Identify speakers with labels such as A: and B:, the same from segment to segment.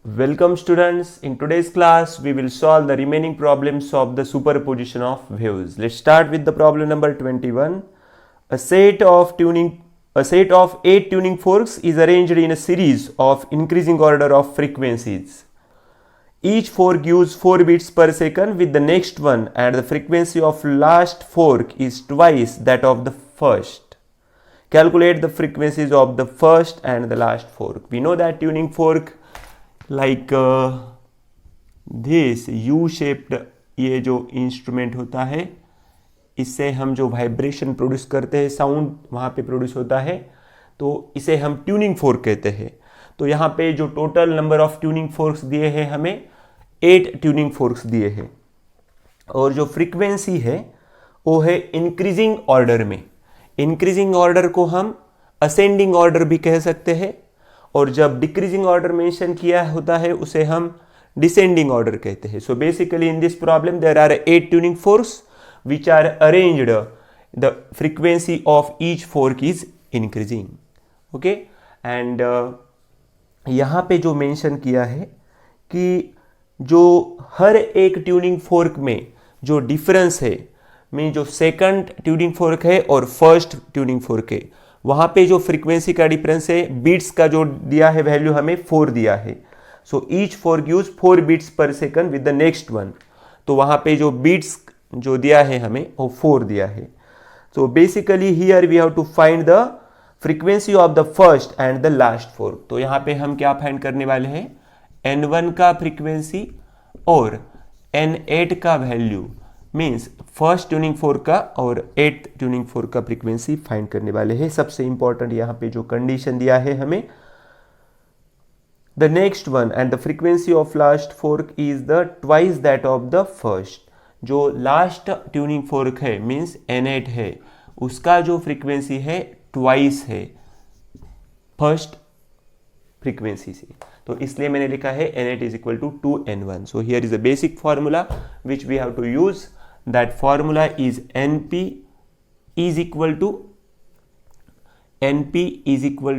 A: Welcome students. In today's class, we will solve the remaining problems of the superposition of waves. Let's start with the problem number 21. A set of 8 tuning forks is arranged in a series of increasing order of frequencies. Each fork gives 4 beats per second with the next one, and the frequency of last fork is twice that of the first. Calculate the frequencies of the first and the last fork. We know that tuning fork like this U-shaped ये जो instrument होता है, इससे हम जो vibration produce करते हैं, sound वहाँ पे प्रोड्यूस होता है, तो इसे हम ट्यूनिंग फोर्क कहते हैं. तो यहाँ पे जो total number of tuning forks दिए हैं, हमें 8 ट्यूनिंग फोर्क्स दिए हैं, और जो फ्रीक्वेंसी है वो है इंक्रीजिंग ऑर्डर में. इंक्रीजिंग ऑर्डर को हम असेंडिंग ऑर्डर भी कह सकते हैं, और जब डिक्रीजिंग ऑर्डर मेंशन किया होता है उसे हम डिसेंडिंग ऑर्डर कहते हैं. So basically in this problem there are 8 tuning forks which are arranged. The frequency of each fork is increasing. Okay, and यहाँ पे जो मेंशन किया है कि जो हर एक ट्यूनिंग फोर्क में जो डिफरेंस है, मीन जो सेकंड ट्यूनिंग फोर्क है और फर्स्ट ट्यूनिंग फोर्क है, वहाँ पे जो फ्रीक्वेंसी का डिफरेंस है, बीट्स का जो दिया है वैल्यू हमें 4 दिया है. So each fork use 4 beats per second with the next one. तो वहाँ पे जो बीट्स जो दिया है हमें वो 4 दिया है. So basically here we have to find the frequency of the first and the last fork. तो यहाँ पे हम क्या फाइंड करने वाले हैं, N1 का फ्रीक्वेंसी और N8 का value, means first tuning fork का और 8th ट्यूनिंग फोर्क का फ्रीक्वेंसी फाइंड करने वाले हैं. सबसे इंपॉर्टेंट यहाँ पे जो कंडीशन दिया है हमें, the next one and the frequency of last fork is the twice that of the first. जो लास्ट ट्यूनिंग फोर्क है मीन्स N8 है, उसका जो फ्रीक्वेंसी है ट्वाइस है फर्स्ट फ्रीक्वेंसी से. तो इसलिए मैंने लिखा है N8 is equal to 2N1. So here is a basic formula which we have to use. That formula is NP is equal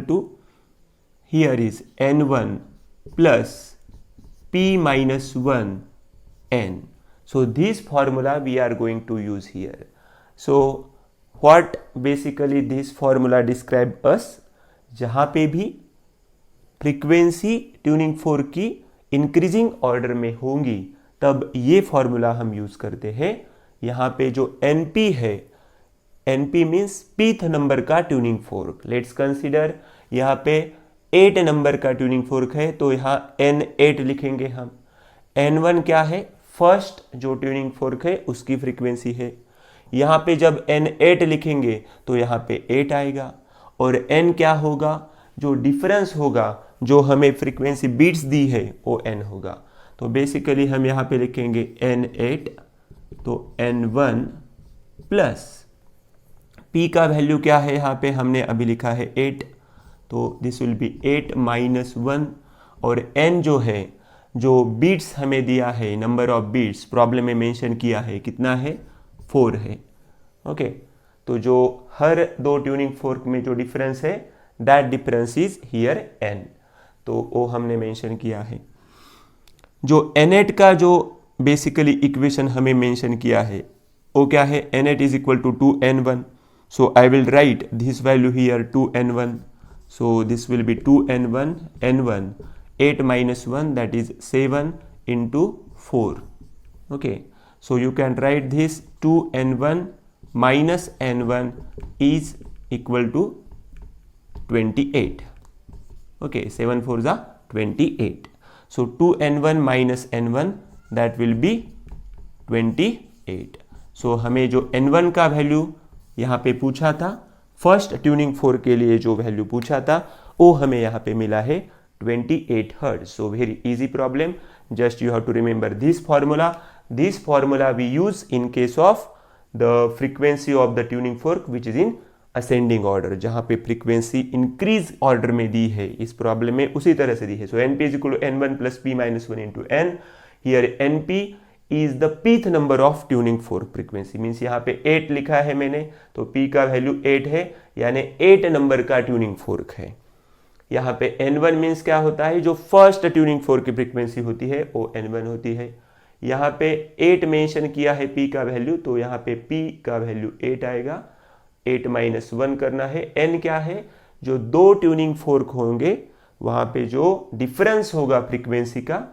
A: to here is N1 plus P minus 1 N. So this formula we are going to use here. So what basically this formula describe us, जहाँ पे भी frequency tuning fork की increasing order में होंगी तब ये formula हम use करते हैं. यहाँ पे जो NP है, NP मीन्स पीथ नंबर का ट्यूनिंग फोर्क. लेट्स कंसीडर यहाँ पे 8 नंबर का ट्यूनिंग फोर्क है, तो यहाँ N8 लिखेंगे हम. N1 क्या है, फर्स्ट जो ट्यूनिंग फोर्क है उसकी फ्रीक्वेंसी है. यहाँ पे जब N8 लिखेंगे तो यहाँ पे 8 आएगा, और N क्या होगा, जो डिफरेंस होगा जो हमें फ्रीक्वेंसी बीट्स दी है वो N होगा. तो बेसिकली हम यहाँ पे लिखेंगे N8, तो N1 प्लस P का वैल्यू क्या है, यहाँ पे हमने अभी लिखा है 8, तो दिस विल बी 8 माइनस 1, और N जो है, जो बीट्स हमें दिया है, नंबर ऑफ बीट्स प्रॉब्लम में मेंशन किया है, कितना है, 4 है. ओके, तो जो हर दो ट्यूनिंग फोर्क में जो डिफरेंस है, that difference is here N. तो वो हमने मेंशन किया है. जो N8 का जो बेसिकली इक्वेशन हमें मेंशन किया है वो क्या है, N8 is equal to 2N1. So I will write this value here 2N1. So this will be 2N1, N1 8 minus 1 that is 7 into 4. Okay, so you can write this 2N1 minus N1 is equal to 28. Okay, 7 4s are 28. So 2N1 minus N1 that will be 28. So हमें जो N1 का value यहाँ पे पूछा था, first tuning fork के लिए जो वैल्यू पूछा था वो हमें यहाँ पे मिला है 28 hertz. So very easy problem. Just you have to remember this formula. This formula we use in case of the frequency of the tuning fork which is in ascending order. जहाँ पे frequency increase order में दी है, इस problem में उसी तरह से दी है. So NP is equal to N1 plus P minus 1 into N. Here NP is the pth number of tuning fork frequency. Means यहाँ पे 8 लिखा है मैंने, तो P का वैल्यू 8 है, यानी 8 नंबर का tuning fork है. यहाँ पे N1 मीन्स क्या होता है, जो फर्स्ट ट्यूनिंग फोर्क की फ्रीक्वेंसी होती है वो N1 होती है। यहाँ पे 8 मेंशन किया है P का वैल्यू, तो यहाँ पे P का वैल्यू 8 आएगा। 8 माइनस 1 करना है। N क्या है, जो दो ट्यूनिंग फोर्क होंगे वहाँ पे जो डिफरेंस होगा फ्रीक्वेंसी का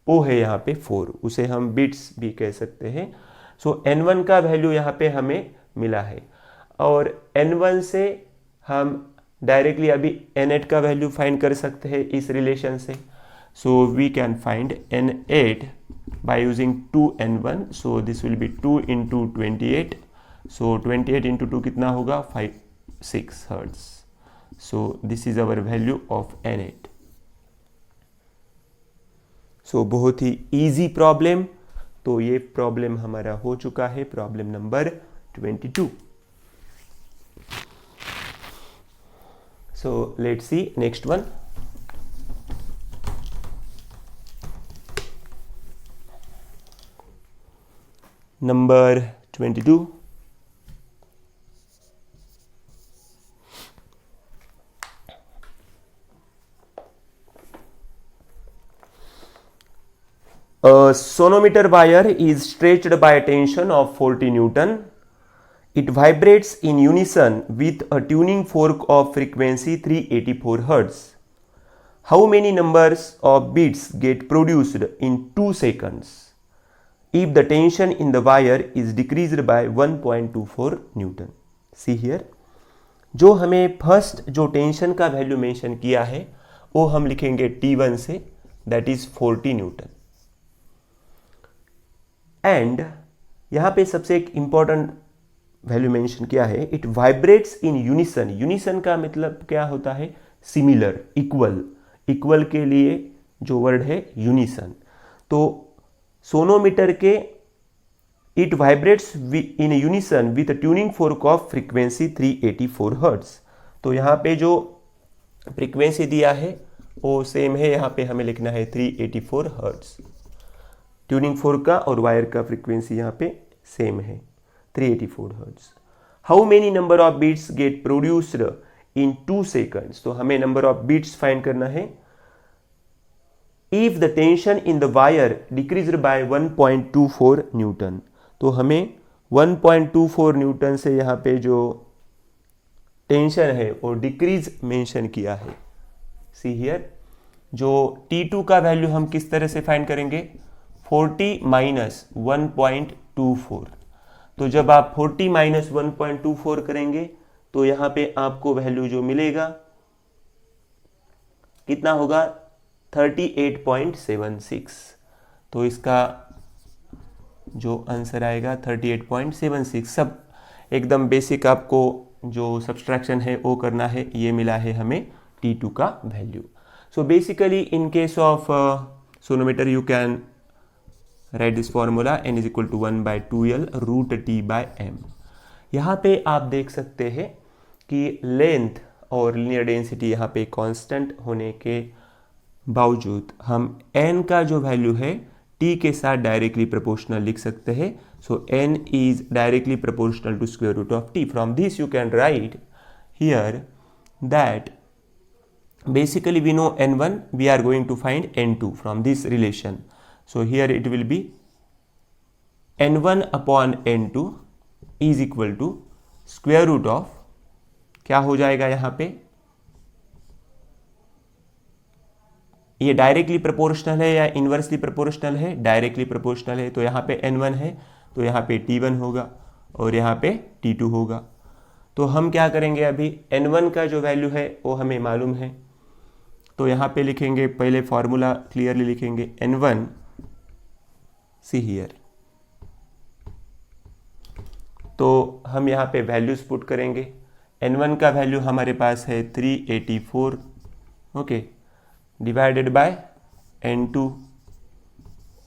A: वो है यहाँ पे 4, उसे हम बिट्स भी कह सकते हैं। सो N1 का वैल्यू यहाँ पे हमें मिला है और N1 से हम डायरेक्टली अभी N8 का वैल्यू फाइंड कर सकते हैं इस रिलेशन से। So we can find N8 by using 2N1, so this will be 2 into 28, so 28 into 2 कितना होगा 6 hertz, so this is our value of N8। so बहुत ही easy प्रॉब्लम, तो ये प्रॉब्लम हमारा हो चुका है, problem number 22। so let's see next one। Number 22, a sonometer wire is stretched by a tension of 40 Newton. It vibrates in unison with a tuning fork of frequency 384 Hz. How many numbers of beats get produced in 2 seconds if the tension in the wire is decreased by 1.24 Newton? See here, जो हमें first जो tension का value mention किया है वो हम लिखेंगे T1 से, दैट इज 40 न्यूटन। एंड यहाँ पे सबसे एक इंपॉर्टेंट वैल्यू मेंशन किया है, it vibrates in unison. Unison का मतलब क्या होता है, सिमिलर, इक्वल। इक्वल के लिए जो वर्ड है यूनिसन। तो सोनोमीटर के it vibrates in unison with tuning fork of frequency 384 hertz. तो यहाँ पे जो फ्रीक्वेंसी दिया है वो सेम है, यहाँ पे हमें लिखना है 384 हर्ट्ज। ट्यूनिंग फोर्क का और वायर का फ्रीक्वेंसी यहाँ पे सेम है 384 hertz. How many number of beats get produced in 2 seconds. तो हमें नंबर ऑफ बीट्स फाइंड करना है if the tension in the wire decreased by 1.24 newton. तो हमें 1.24 न्यूटन से यहाँ पे जो टेंशन है वो डिक्रीज मेंशन किया है। सी हियर, जो T2 का वैल्यू हम किस तरह से फाइंड करेंगे, 40 माइनस 1.24। तो जब आप 40 माइनस 1.24 करेंगे तो यहाँ पे आपको वैल्यू जो मिलेगा कितना होगा, 38.76। तो इसका जो आंसर आएगा 38.76। सब एकदम बेसिक, आपको जो सब्सट्रैक्शन है वो करना है। ये मिला है हमें T2 का value. So basically in case of sonometer you can write this formula, n is equal to 1/2L root T by M। यहाँ पे आप देख सकते हैं कि लेंथ और लीनियर डेंसिटी यहाँ पे कांस्टेंट होने के बावजूद हम n का जो वैल्यू है t के साथ डायरेक्टली प्रोपोर्शनल लिख सकते हैं। So n is directly proportional to square root of t। From this you can write here that basically we know n1, we are going to find n2 from this relation. So here it will be n1 upon n2 is equal to square root of, क्या हो जाएगा यहाँ पे, ये directly proportional है या inversely proportional है, directly proportional है। तो यहाँ पे n1 है तो यहाँ पे t1 होगा और यहाँ पे t2 होगा। तो हम क्या करेंगे, अभी n1 का जो वैल्यू है वो हमें मालूम है, तो यहाँ पे लिखेंगे, पहले फॉर्मूला क्लियरली लिखेंगे n1, सी हियर। तो हम यहाँ पे वैल्यूज पुट करेंगे। n1 का वैल्यू हमारे पास है 384, ओके, डिवाइडेड बाय n2,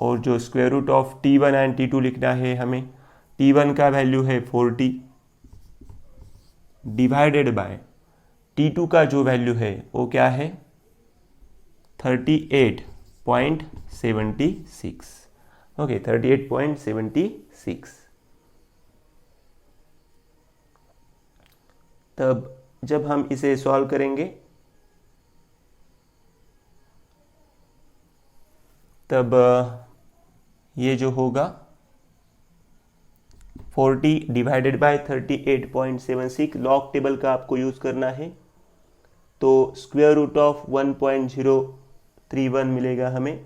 A: और जो square root of t1 and t2 लिखना है हमें। t1 का वैल्यू है 40 डिवाइडेड बाय t2 का जो वैल्यू है वो क्या है, 38.76, ओके, 38.76। तब जब हम इसे सॉल्व करेंगे तब ये जो होगा 40 डिवाइडेड बाय 38.76, लॉग टेबल का आपको यूज़ करना है, तो स्क्वायर रूट ऑफ 1.031 मिलेगा हमें।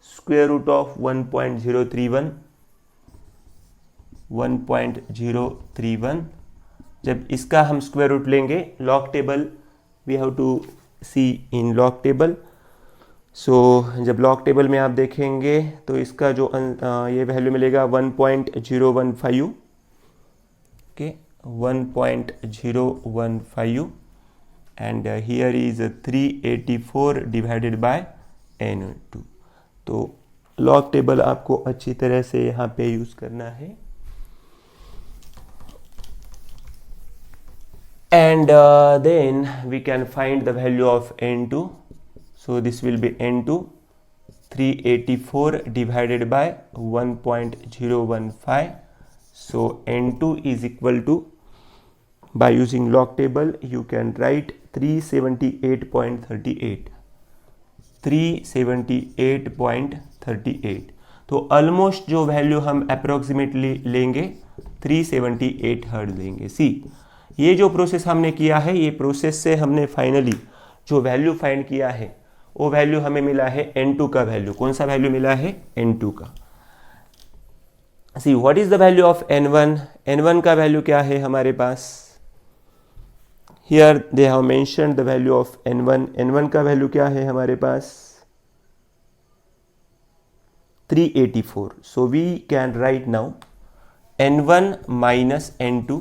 A: स्क्वायर रूट ऑफ 1.031 जब इसका हम स्क्वायर रूट लेंगे, log table we have to see in log table. So जब लॉग टेबल में आप देखेंगे तो इसका जो ये वैल्यू मिलेगा 1.015, okay 1.015 and here is 384 divided by n2। तो लॉग टेबल आपको अच्छी तरह से यहाँ पे यूज करना है। And then we can find the value of n2. So this will be n2 384 divided by 1.015. So n2 is equal to, by using log table you can write 378.38, 378.38। तो almost जो वैल्यू हम approximately लेंगे 378 hertz लेंगे। सी ये जो process हमने किया है, ये प्रोसेस से हमने फाइनली जो वैल्यू फाइंड किया है वो वैल्यू हमें मिला है n2 का वैल्यू। कौन सा वैल्यू मिला है? n2 का। See what is the value of n1? n1 का वैल्यू क्या है हमारे पास? Here they have mentioned the value of n1। n1 का वैल्यू क्या है हमारे पास? 384। So we can write now n1 minus n2,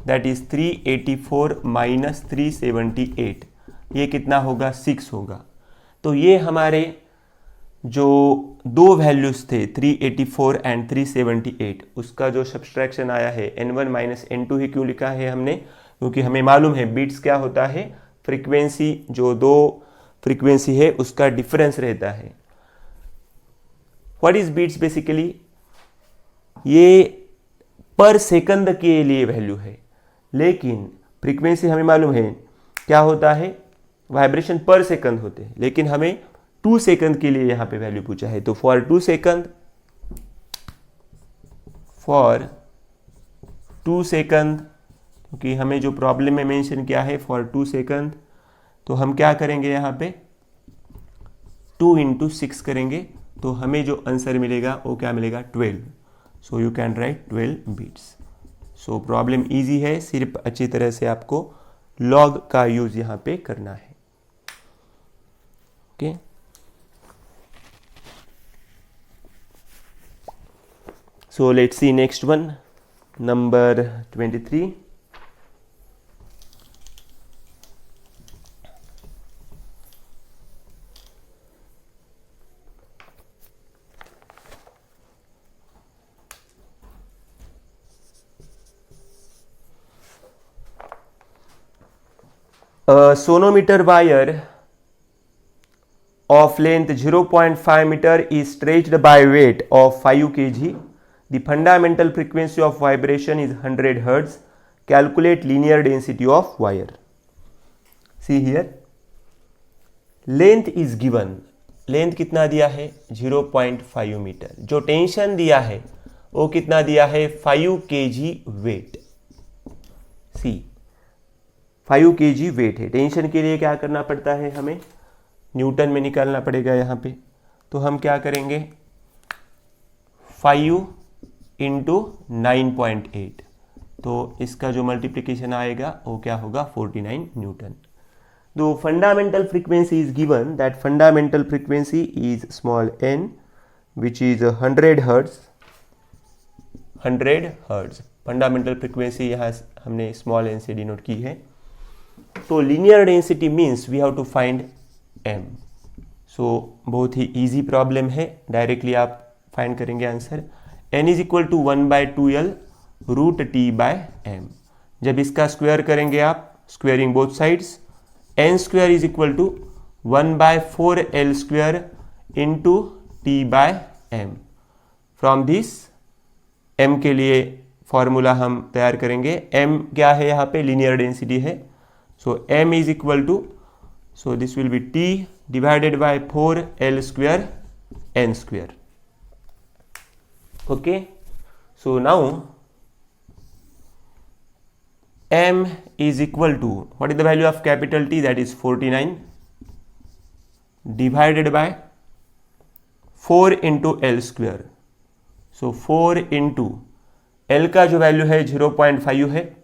A: that is 384 minus 378, ये कितना होगा? 6 होगा। तो ये हमारे जो दो वैल्यूज थे 384 एंड 378, उसका जो सब्सट्रैक्शन आया है n1 माइनस n2 ही क्यों लिखा है हमने? क्योंकि हमें मालूम है बीट्स क्या होता है, फ्रीक्वेंसी, जो दो फ्रीक्वेंसी है उसका डिफरेंस रहता है। What is beats? बेसिकली ये पर सेकंड के लिए वैल्यू है, लेकिन फ्रीक्वेंसी हमें मालूम है क्या होता है, वाइब्रेशन पर सेकंड होते हैं, लेकिन हमें 2 सेकंड के लिए यहां पे वैल्यू पूछा है। तो फॉर 2 सेकंड, क्योंकि हमें जो प्रॉब्लम में मेंशन किया है फॉर 2 सेकंड, तो हम क्या करेंगे यहां पे 2 × 6 करेंगे, तो हमें जो आंसर मिलेगा वो क्या मिलेगा? 12। So you can write 12 beats. So problem easy है, सिर्फ अच्छी तरह से आपको लॉग का यूज यहां पे करना है। Okay so let's see next one, number 23। A sonometer wire of length 0.5 meter is stretched by weight of 5 kg. The fundamental frequency of vibration is 100 Hz. Calculate linear density of wire. See here, length is given. Length कितना दिया है? 0.5 metre. जो tension दिया है वो कितना दिया है? 5 kg वेट। सी 5 kg वेट है। टेंशन के लिए क्या करना पड़ता है हमें? न्यूटन में निकालना पड़ेगा यहाँ पे। तो हम क्या करेंगे? 5 × 9.8, तो इसका जो मल्टीप्लिकेशन आएगा वो क्या होगा? 49 Newton. The fundamental frequency is given, that fundamental frequency is small n, which is 100 Hz. 100 Hz fundamental frequency यहाँ हमने स्मॉल n से डिनोट की है। तो linear density means we have to find m। So बहुत ही इजी प्रॉब्लम है, directly आप फाइंड करेंगे answer. n is equal to 1/2L √T/m। जब इसका स्क्वायर करेंगे आप, squaring both sides, n square is equal to 1/4L² into T/m। From this m के लिए फॉर्मूला हम तैयार करेंगे। m क्या है यहाँ पे? लीनियर डेंसिटी है। So m is equal to, so this will be t divided by 4l square n square. Okay, so now m is equal to, what is the value of capital T? That is 49 divided by 4 into l square. So 4 into l का जो value है 0.5 है,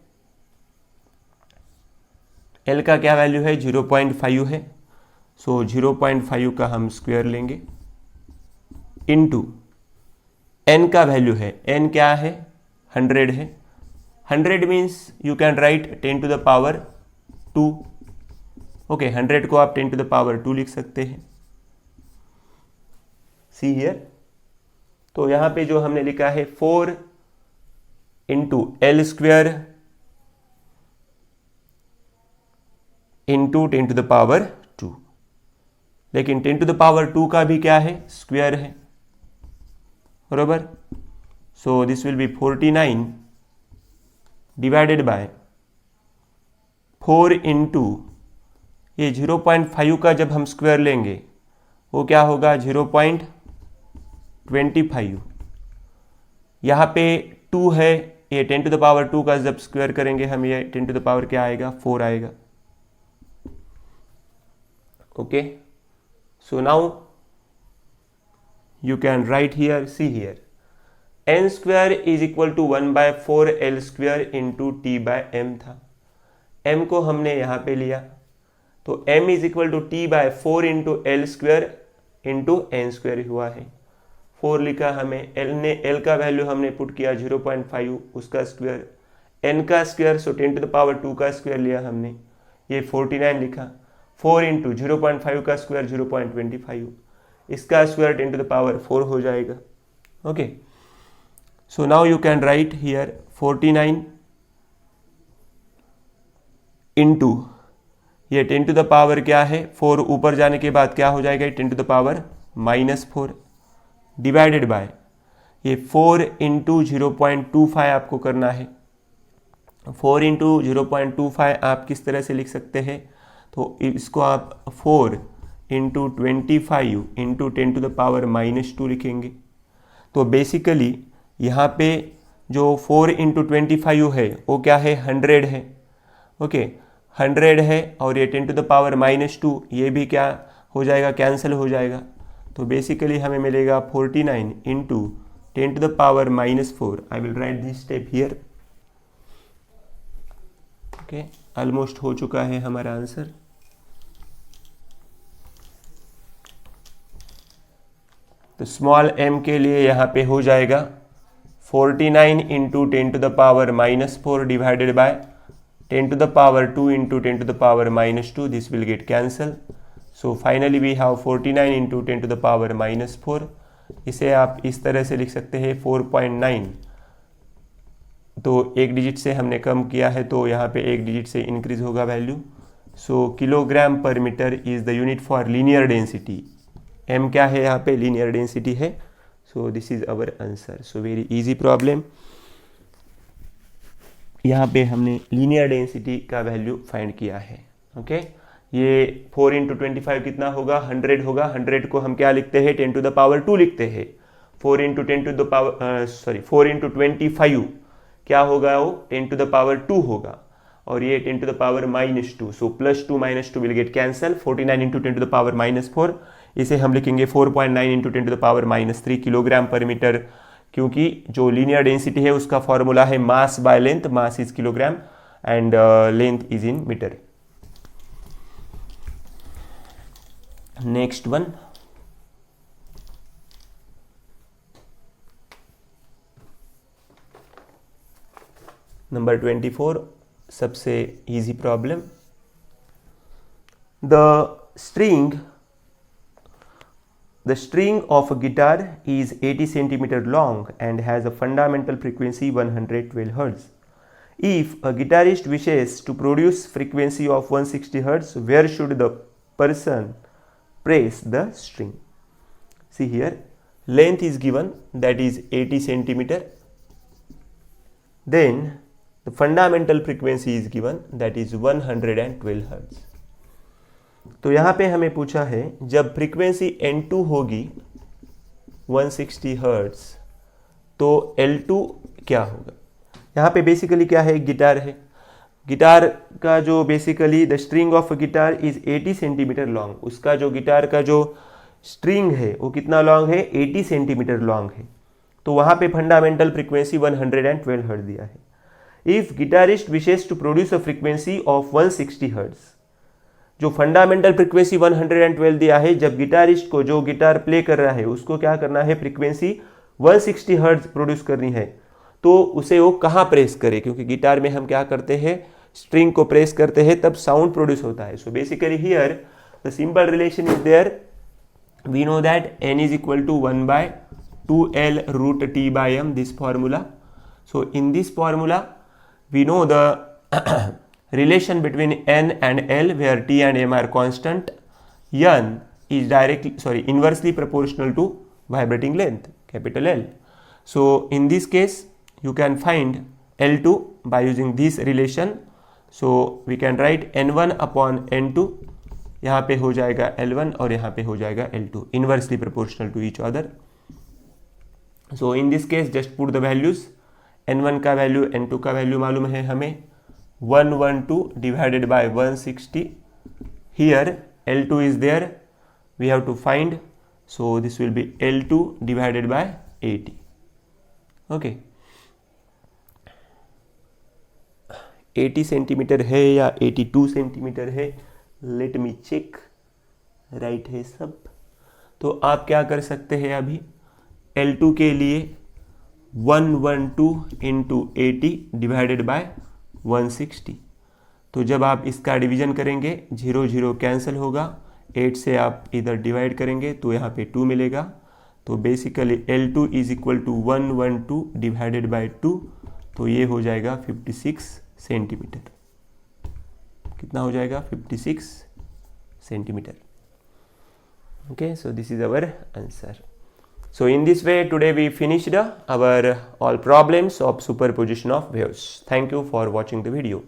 A: l का क्या value है 0.5 है, सो 0.5 का हम स्क्वायर लेंगे इनटू n का वैल्यू है, n क्या है 100 है, 100 means you can write 10 to the power 2. Okay, 100 को आप 10 टू द पावर 2 लिख सकते हैं. सी हियर, तो यहाँ पे जो हमने लिखा है 4 into L square into 10 to the power 2, लेकिन 10 टू द पावर 2 का भी क्या है स्क्वायर है, बरोबर. सो this will B 49 divided by 4 into ये 0.5 का जब हम स्क्वायर लेंगे वो क्या होगा 0.25. यहाँ पे 2 है, ये 10 टू द पावर 2 का जब स्क्वायर करेंगे हम, ये 10 टू द पावर क्या आएगा 4 आएगा. Okay, so now you can write here, see here, n square is equal to 1/4 l square into t by m था. m को हमने यहाँ पे लिया तो m is equal to t by 4 into l square into n square हुआ है. 4 लिखा हमें, l का वैल्यू हमने पुट किया 0.5, उसका स्क्वायर, n का square, so 10 to the power 2 का स्क्वायर लिया हमने, ये 49 लिखा. 4 इंटू 0.5 का स्क्वायर 0.25, इसका स्क्वायर 10 टू द पावर 4 हो जाएगा. Okay, so now you can write here 49 into ये 10 टू द पावर क्या है 4, ऊपर जाने के बाद क्या हो जाएगा 10 to the power -4 divided by ये 4 इंटू 0.25 आपको करना है. 4 इंटू 0.25 आप किस तरह से लिख सकते हैं, तो इसको आप 4 into 25 into 10 to the power -2 लिखेंगे. तो बेसिकली यहाँ पे जो 4 इंटू 25 है वो क्या है 100 है. ओके, 100 है और ये 10 टू द पावर -2 ये भी क्या हो जाएगा, कैंसिल हो जाएगा. तो बेसिकली हमें मिलेगा 49 into 10 to the power -4. I will write this step here. Okay, almost हो चुका है हमारा आंसर. तो स्मॉल m के लिए यहाँ पे हो जाएगा 49 into 10 to the power -4 divided by 10 to the power 2 into 10 to the power -2. This will get cancel. So finally we have 49 into 10 to the power -4. इसे आप इस तरह से लिख सकते हैं 4.9. तो एक डिजिट से हमने कम किया है तो यहाँ पे एक डिजिट से इंक्रीज होगा value. So kilogram per metre is the unit for linear density. m क्या है यहाँ पे लीनियर डेंसिटी है. So this is our answer. So very easy problem. यहाँ पे हमने लीनियर डेंसिटी का वैल्यू फाइंड किया है. ओके, ये 4 इंटू 25 कितना होगा 100 होगा. 100 को हम क्या लिखते हैं 10 टू द पावर 2 लिखते हैं. 4 into 10 to the power 4 into 25 क्या होगा वो 10 टू द पावर 2 होगा और ये 10 to the power -2. So +2 -2 will get cancel. 49 into 10 to the power -4, इसे हम लिखेंगे 4.9 into 10 to the power -3 kilogram per metre, क्योंकि जो लीनियर डेंसिटी है उसका फॉर्मूला है mass by length. Mass is kilogram and length is in metre. Next one, number 24, सबसे easy problem. The string of a guitar is 80 cm long and has a fundamental frequency 112 Hz. If a guitarist wishes to produce frequency of 160 Hz, where should the person press the string? See here, length is given, that is 80 cm. Then the fundamental frequency is given, that is 112 Hz. तो यहाँ पे हमें पूछा है जब frequency N2 होगी 160 Hz तो L2 क्या होगा। यहाँ पे बेसिकली क्या है, गिटार है। गिटार का जो basically the string of guitar is 80 centimetre long, उसका जो गिटार का जो स्ट्रिंग है वो कितना लॉन्ग है, 80 सेंटीमीटर लॉन्ग है। तो वहाँ पे फंडामेंटल फ्रीक्वेंसी 112 हर्ट्ज दिया है। If guitarist wishes to produce a frequency of 160 hertz, जो फंडामेंटल फ्रीक्वेंसी 112 दिया है, जब गिटारिस्ट को जो गिटार प्ले कर रहा है उसको क्या करना है, फ्रीक्वेंसी 160 हर्ट्ज प्रोड्यूस करनी है, तो उसे वो कहाँ प्रेस करे, क्योंकि गिटार में हम क्या करते हैं, स्ट्रिंग को प्रेस करते हैं तब साउंड प्रोड्यूस होता है। So basically here the simple relation is there, we know that n is equal to 1/2L root T by M, this formula. So in this formula we know the relation between n and L where T and M are constant. N is inversely proportional to vibrating length, capital L. So in this case you can find L2 by using this relation. So we can write N1 upon N2, यहाँ पे हो जाएगा L1 और यहाँ पे हो जाएगा L2, inversely proportional to each other. So in this case just put the values, N1 का वैल्यू N2 का वैल्यू मालूम है हमें 112 divided by 160. Here L2 is there, we have to find, so this will be L2 divided by 80. Okay, 80 centimetre है या 82 centimetre है, let me check, right है सब। तो आप क्या कर सकते हैं, अभी L2 के लिए 112 इंटू 80 डिवाइडेड बाय 160, तो जब आप इसका डिवीजन करेंगे 0 0 कैंसिल होगा, 8 से आप इधर डिवाइड करेंगे तो यहाँ पे 2 मिलेगा। तो basically L2 is equal to 112 divided by 2, तो ये हो जाएगा 56 सेंटीमीटर। कितना हो जाएगा, 56 centimetre. Okay, so this is our answer. So in this way today we finished our all problems of superposition of waves. Thank you for watching the video.